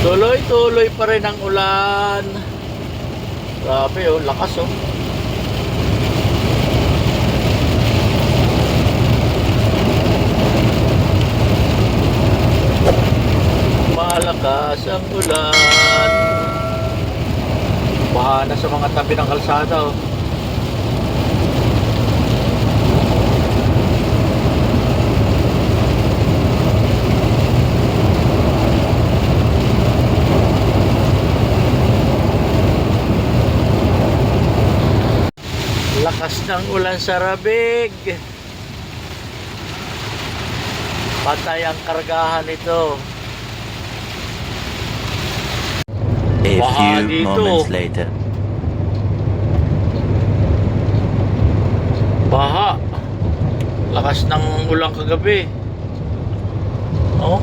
Tuloy-tuloy pa rin ang ulan. Grabe oh, lakas oh. Malakas ang ulan. Baha na sa mga tabi ng kalsada oh. Lakas ng ulan sa Rabig. Patay ang kargahan nito. A Baha few dito. moments later. Baha. Lakas ng ulan kagabi. Oh.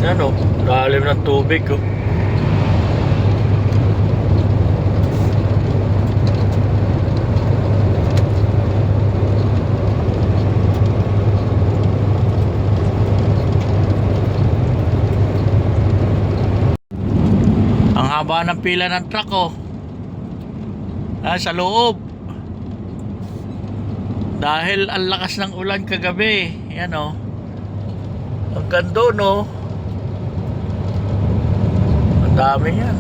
Ano, lalim ng tubig oh. Ang haba ng pila ng truck oh. Sa loob. Dahil ang lakas ng ulan kagabi. Yan oh. Hanggang doon oh. Dami yan.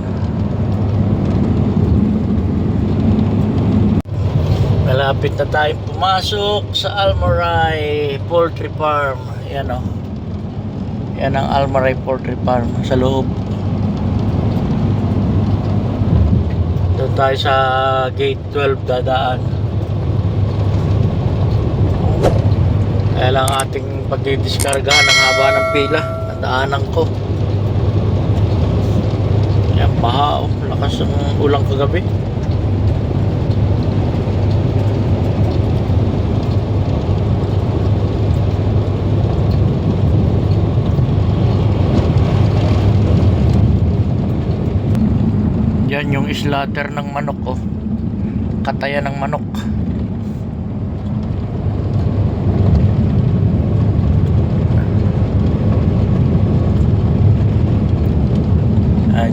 Malapit na tayong pumasok sa Almaray Poultry Farm. Yan o. Yan ang Almaray Poultry Farm sa loob. Doon tayo sa gate 12 dadaan. Kaya lang ating pagdidiskargahan ang haba ng pila. Nadaanan ko. Yan, baha oh. Lakas ng ulang kagabi. Yan yung slaughter ng manok oh. Katayan ng manok.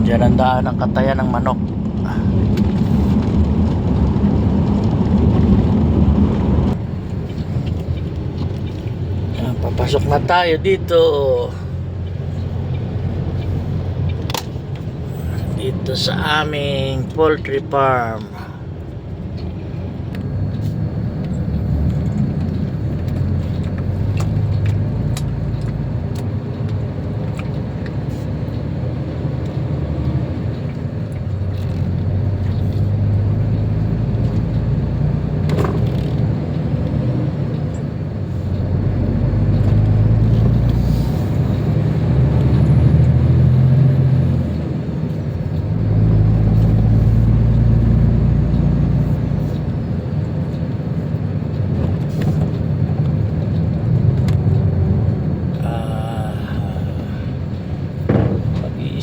Diyan ang daan ng katayan ng manok. Papasok na tayo dito. Dito sa aming poultry farm.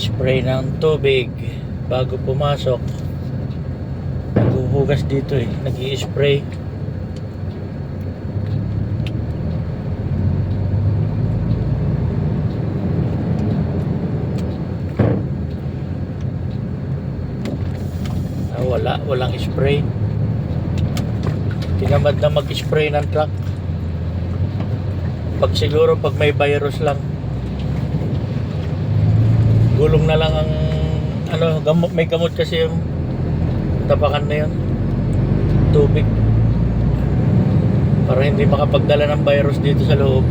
Spray ng tubig bago pumasok. Naghuhugas dito eh. Nag-i-spray. Walang spray. Tinamad na mag-spray ng truck. Siguro pag may virus lang, gulong na lang ang gamot. May gamot kasi yung tapakan na yun, tubig, para hindi makapagdala ng virus dito sa loob.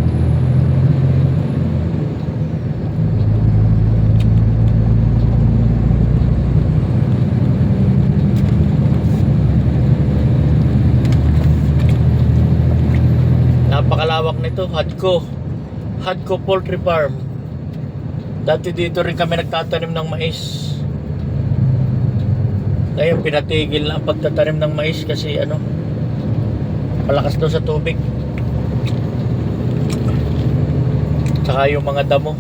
Napakalawak nito. Hadco Poultry Farm. Dati dito rin kami nagtatanim ng mais. Ngayon pinatigil na ang pagtatanim ng mais kasi malakas daw sa tubig. Tsaka yung mga damo,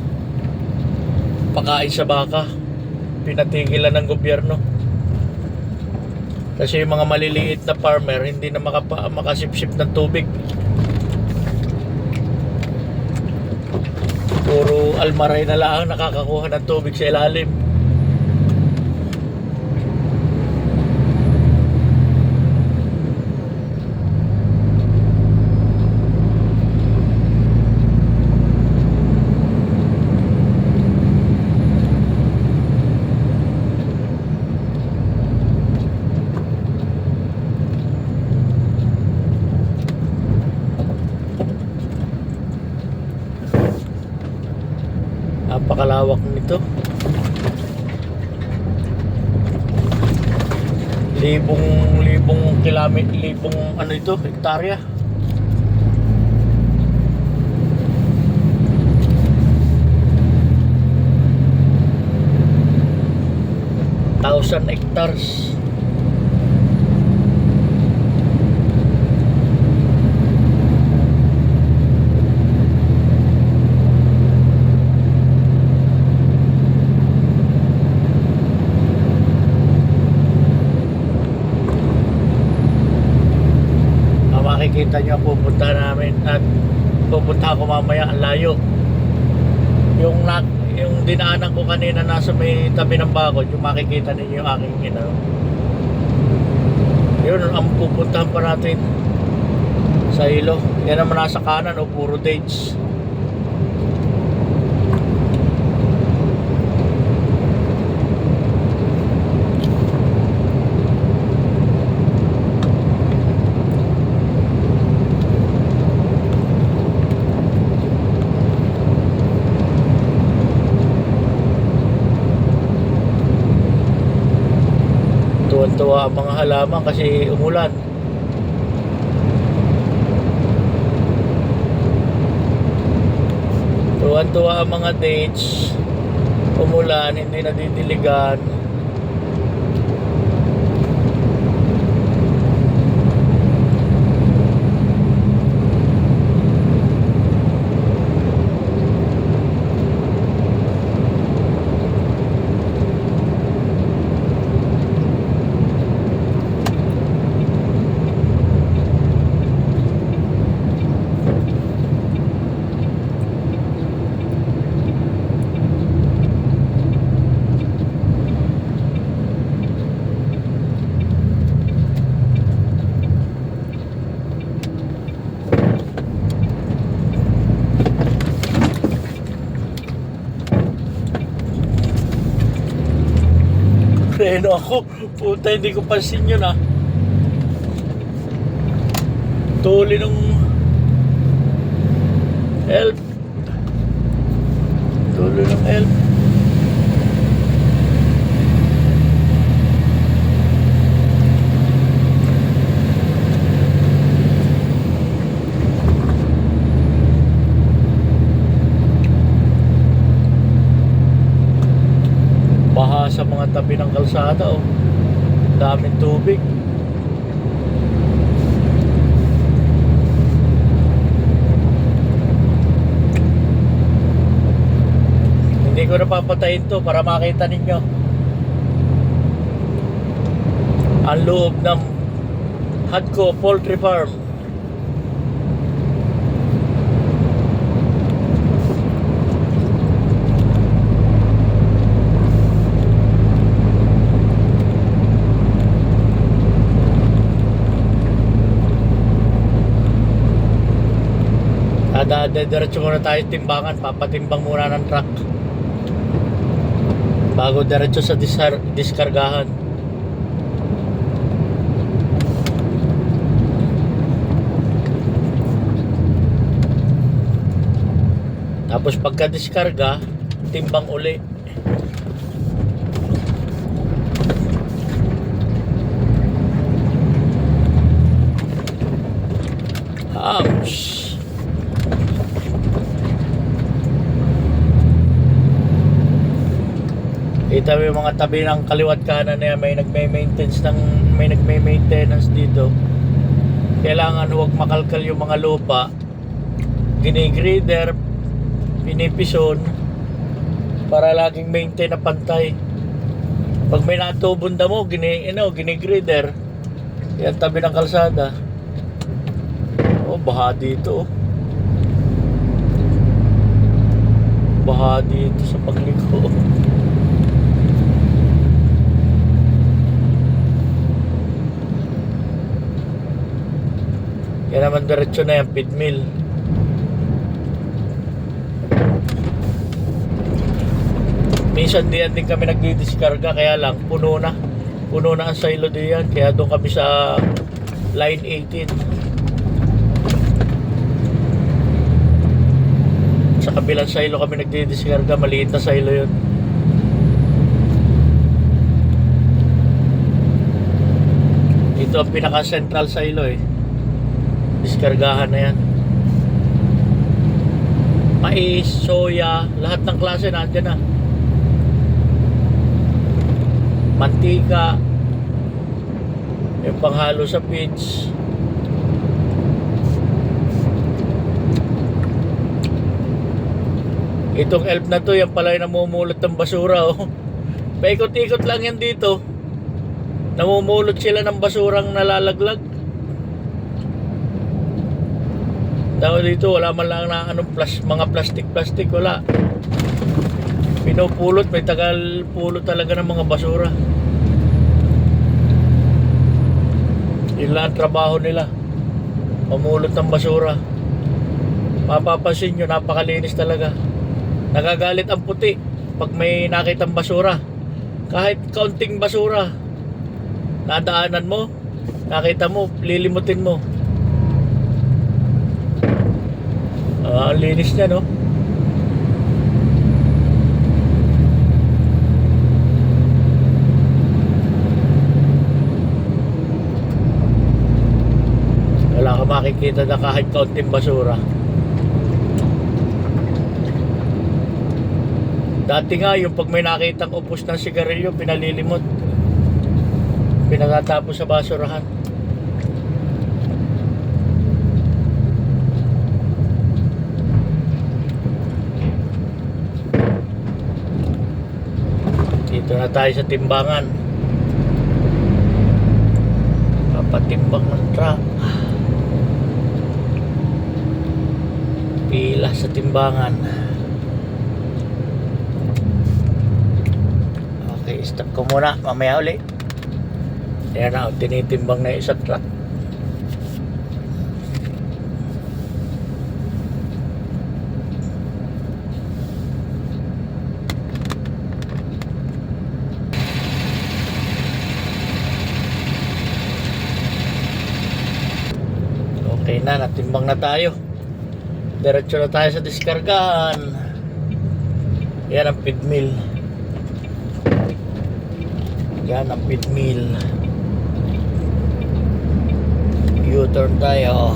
pakain sa baka, pinatigilan ng gobyerno. Kasi yung mga maliliit na farmer hindi na makasipsip ng tubig. Puro almaray na lang nakakakuha ng tubig sa ilalim. Napakalawak nito. Libong kilometer, libong ano ito, hektarya. Thousand hectares. Makikita nyo ang pupunta namin at pupunta ako mamaya ang layo. Yung dinaanan ko kanina nasa may tabi ng bakod, yung makikita ninyo yung aking yun ang pupuntahan pa natin sa ilo. Yan naman nasa kanan o puro dates. Tuwan-tuwa ang mga halaman kasi umulan. Tuwan-tuwa ang mga dates. Umulan, hindi nadidiligan. Preno ako. Puta, hindi ko pansin yun ah. Tuli nung help. Tuli ng help. Baha sa mga tabi ng kalsada oh. Daming tubig. Hindi ko napapatayin to para makita ninyo ang loob ng Hadco Poultry Farm. Diretso muna tayo timbangan, papatimbang muna ng truck bago diretso sa diskargahan. Tapos pagka diskarga, timbang uli. Ouch. Kita mo yung mga tabi ng kaliwat kanan na yan, may nagme-maintenance dito. Kailangan huwag makalkal yung mga lupa. Ginigrader, pinipison para laging maintain na pantay. Pag may natubong damo, ginigrader Yan tabi ng kalsada. Oh, baha dito. Baha dito sa pagliko. Yan naman diretso na yan, feed mill. Minsan diyan din kami nagdidiskarga, kaya lang puno na ang silo diyan, kaya doon kami sa line 18. Sa kabilang silo kami nagdidiskarga, maliit na silo yun. Ito ang pinaka central silo eh. Diskargahan na yan. Mais, soya, lahat ng klase nandiyan na. Mantika, yung panghalo sa feeds. Itong elf na to, yan pala yung namumulot ng basura oh. Paikot-ikot lang yan dito. Namumulot sila ng basurang nalalaglag. Dahil dito wala man lang na anong mga plastic, wala. Pinupulot, may tagal pulot talaga ng mga basura. Yun lang ang trabaho nila, mamulot ng basura. Mapapansin nyo, napakalinis talaga. Nagagalit ang puti pag may nakitang basura. Kahit kaunting basura, nadaanan mo, nakita mo, lilimutin mo. Ang linis niya, no? Wala ka makikita na kahit kaunting basura. Dati nga, yung pag may nakitang upos ng sigarilyo, pinalilimot. Pinatatapos sa basurahan. Dito na tayo sa timbangan. Papatimbang ng truck. Pila sa timbangan. Okay, stop ko muna. Mamaya uli. Ayan na, tinitimbang na yung isa truck. Okay na, natimbang na tayo. Diretso na tayo sa diskargahan. Yan ang feed mill. Yan ang feed mill. U-turn tayo.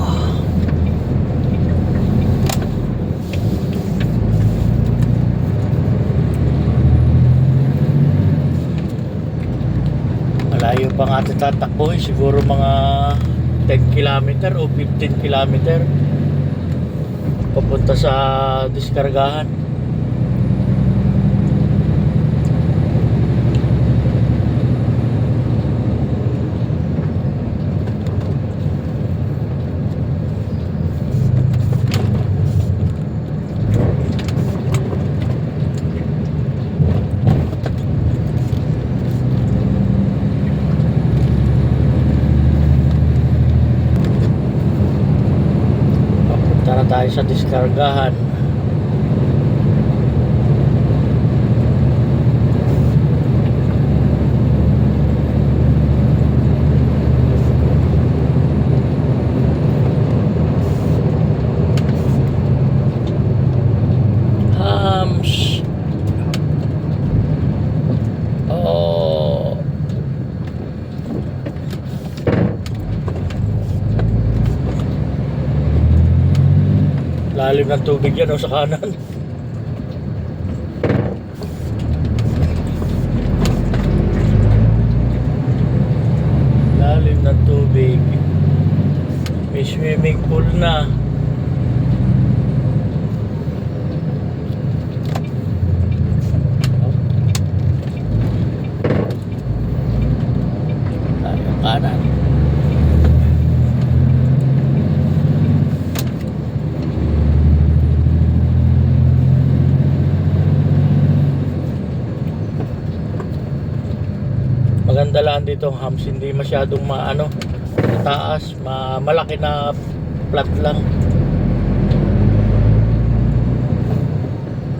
Malayo pa nga tatakbo, siguro mga 10 kilometer o 15 kilometer papunta sa diskargahan. Tayo sa diskargahan. Oh. Lalim ng tubig yan o sa kanan. Lalim ng tubig. May swimming pool na. Tayo kanan. Maganda lang dito ang hams, hindi masyadong mataas, malaki na flat lang.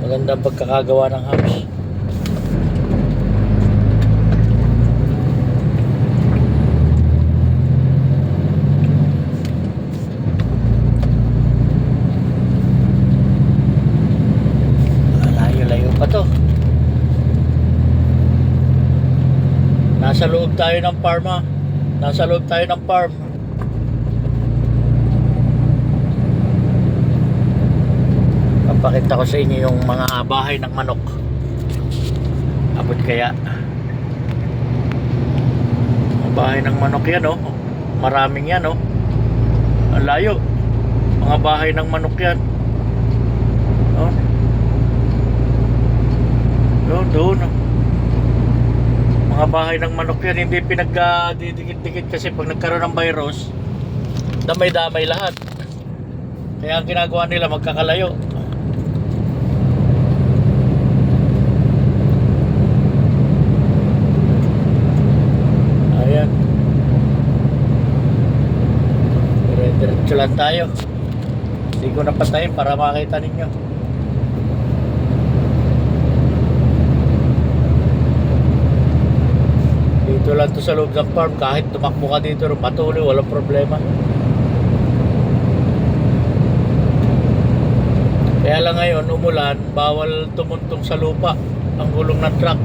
Maganda ang pagkakagawa ng hams. Layo-layo pa to. Nasa loob tayo ng farm ha. Nasa loob tayo ng farm. Papakita ko sa inyo yung mga bahay ng manok. Abot kaya. Mga bahay ng manok yan oh. Maraming yan oh. Ang layo. Mga bahay ng manok yan. Oh. Doon oh. Mga bahay ng manok yan, hindi pinagdidikit-dikit kasi pag nagkaroon ng virus, damay-damay lahat. Kaya ang ginagawa nila magkakalayo. Ayan. Diretso lang tayo. Hindi ko napatayin para makita ninyo. Dito lang to sa loob ng farm. Kahit tumakbo ka dito rin patuloy, walang problema. Kaya lang ngayon umulan, bawal tumuntong sa lupa ang gulong ng truck.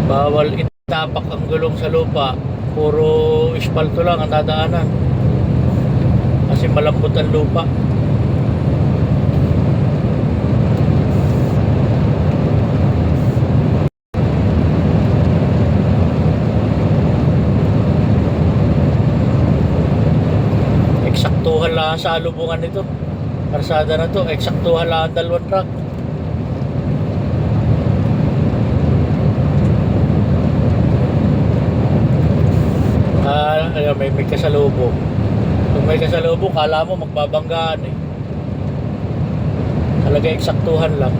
Bawal itapak ang gulong sa lupa. Puro ispalto lang ang dadaanan kasi malambot ang lupa. Eksaktuhan lang sa alubungan nito. Karsada na to, eksaktuhan lang ang dalawang truck. Ayun, may kasalubong. Kung may kasalubong, kala mo magbabanggaan eh. Talaga eksaktuhan lang.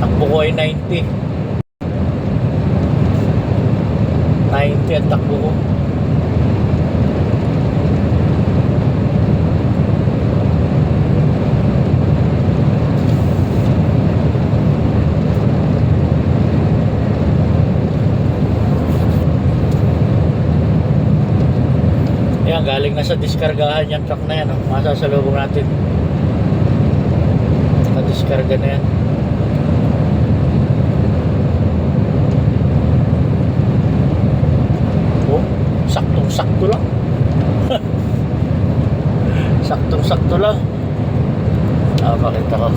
Takbo ko ay 90. 90 ang takbo ko. Yan, galing na sa diskargahan yung truck na yan. Oh. Masasalubong natin. Nakadiskarga na yan. Oh, saktong-sakto lang. Saktong-sakto lang. Pakita ko.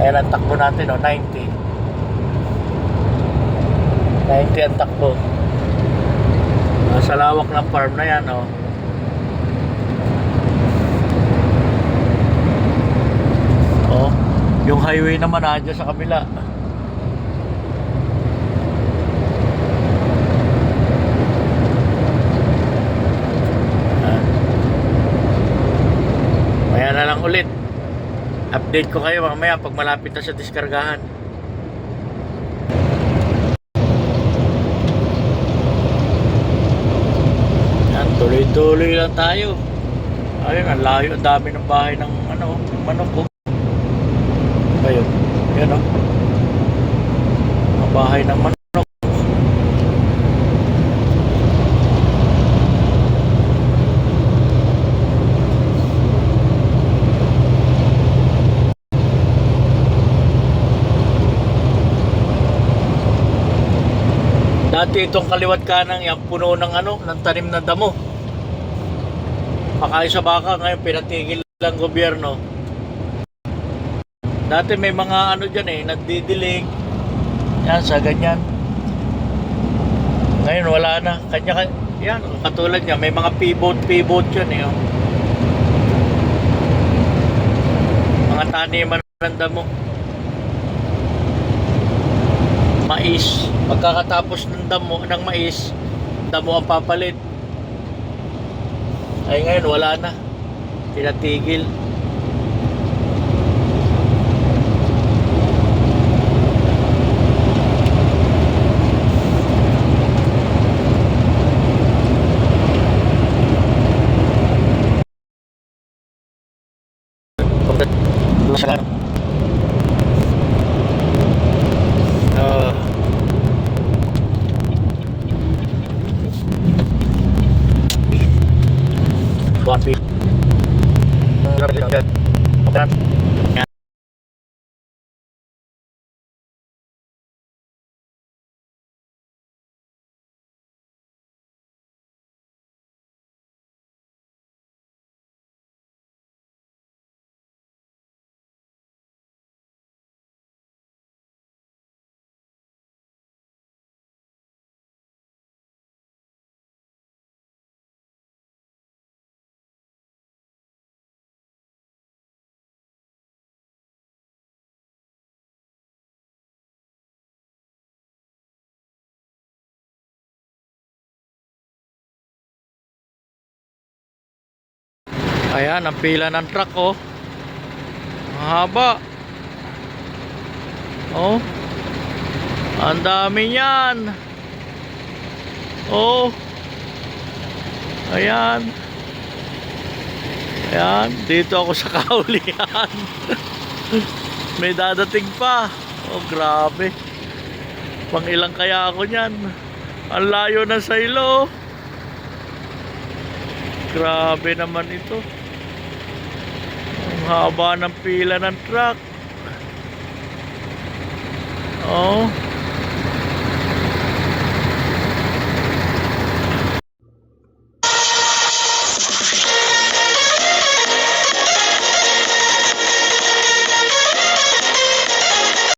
Ayan ang takbo natin, oh, 90. 90 ang takbo. Sa lawak ng farm na yan oh. Oh, yung highway naman nandiyan sa kabila. Maya na lang ulit. Update ko kayo mamaya pag malapit na sa diskargahan. Tuloy-tuloy lang tayo. Ayun, ang layo, ang dami ng bahay ng manok ko. Ayun, yan o. Ang bahay ng manok. Dati itong kaliwat kanang yan, puno ng ng tanim na damo. Pakain sa baka, ngayon pinatigil lang gobyerno. Dati may mga dyan nagdidilig. Yan, sa ganyan. Ngayon wala na. Yan, katulad niya, may mga pivot yan oh. Mga taniman ng damo. Mais. Pagkakatapos ng mais, damo ang papalit. Ay ngayon wala na. Tinatigil. Tagalog. Uh, Buwan pi. Ayan, ang pila ng truck, oh. Mahaba. Oh. Ang dami niyan. Oh. Ayan. Ayan, dito ako sa kaulihan. May dadating pa. Oh, grabe. Pang ilang kaya ako niyan. Ang layo ng silo. Grabe naman ito. Ang haba ng pila ng truck. Oh.